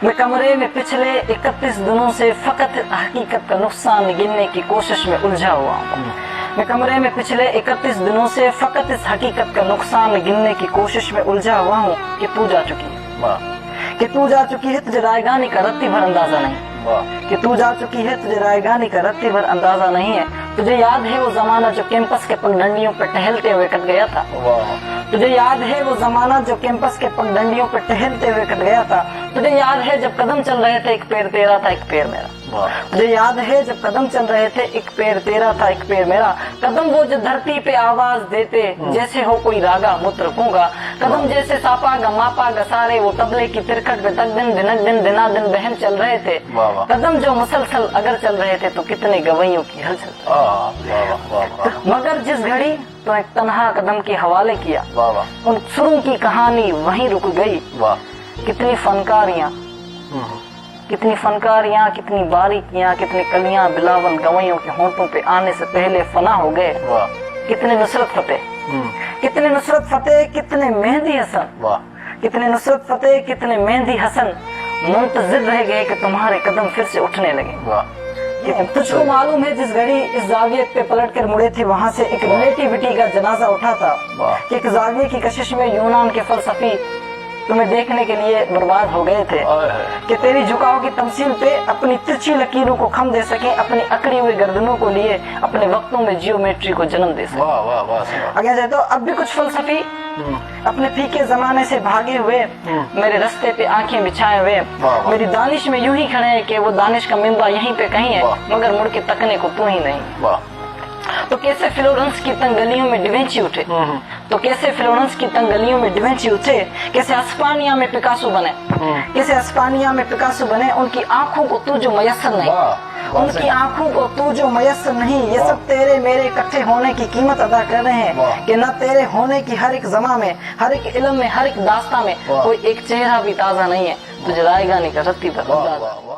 मैं कमरे में पिछले 31 दिनों से फकत हकीकत का नुकसान गिनने की कोशिश में उलझा हुआ हूँ। मैं कमरे में पिछले 31 दिनों से फकत इस हकीकत का नुकसान गिनने की कोशिश में उलझा हुआ हूँ कि तू जा चुकी है, कि तू जा चुकी है, तुझे रायगानी का रत्ती भर अंदाजा नहीं, कि तू जा चुकी है, तुझे रायगानी का रत्ती भर अंदाजा नहीं है। तुझे याद है वो जमाना जो कैंपस के पगडंडियों पर टहलते हुए कट गया था, तुझे याद है वो जमाना जो कैंपस के पगडंडियों पर टहलते हुए कट गया था। तुझे याद है जब कदम चल रहे थे एक पैर तेरा था एक पैर मेरा, तुझे याद है जब कदम चल रहे थे एक पैर तेरा था एक पैर मेरा। कदम वो जो धरती पे आवाज देते जैसे हो कोई रागा मुत्रकों का, कदम जैसे सापा गा मापा गा सारे वो तबले की तिरकट पे तक दिन दिनक दिन दिना दिन बहन चल रहे थे। कदम जो मुसलसल अगर चल रहे थे तो कितने गवैयों की हलचल, मगर जिस घड़ी तो एक तन्हा कदम के हवाले किया उन सुरों की कहानी वहीं रुक गई। कितनी फनकारियां, कितनी फनकारियां, कितनी बारीकियां, कितनी कलियां बिलावल गवैयों के होंठों पे आने से पहले फना हो गए। कितने नुसरत फतेह, कितने नुसरत फतेह, कितने मेहंदी हसन, कितने नुसरत फतेह, कितने मेहंदी हसन मुंतजिर रह गए कि तुम्हारे कदम फिर से उठने लगे। तुझको मालूम है जिस घड़ी इस जाविये पे पलट कर मुड़े थे वहां से एक रिलेटिविटी का जनाजा उठा था कि एक जाविये की कशिश में यूनान के फलसफी तुम्हें देखने के लिए बर्बाद हो गए थे कि तेरी झुकाव की तमसील पे अपनी तिरछी लकीरों को खम दे सके, अपनी अकड़ी हुई गर्दनों को लिए अपने वक्तों में जियोमेट्री को जन्म दे सके। आगे जाए तो अब भी कुछ फलसफी अपने फीके जमाने से भागे हुए मेरे रास्ते पे आंखें बिछाए हुए मेरी दानिश में यूं ही खड़े हैं कि वो दानिश का मिंबा यहीं पे कहीं है मगर मुड़ के तकने को तू ही नहीं। तो कैसे फ्लोरेंस की तंग गलियों में डिवेंची उठे, तो कैसे फ्लोरेंस की तंग गलियों में डिवेंची उठे, कैसे अस्पानिया में पिकासो बने, कैसे अस्पानिया में पिकासो बने। उनकी आंखों को तू जो मयस्सर नहीं, उनकी आंखों को तू जो मयस्सर नहीं, ये सब तेरे मेरे इकट्ठे होने की कीमत अदा कर रहे हैं कि न तेरे होने की हर एक जमा में, हर एक इल्म में, हर एक दास्ता में कोई एक चेहरा भी ताजा नहीं है। तुझे रायगानी का रत्ती पर अंदाजा।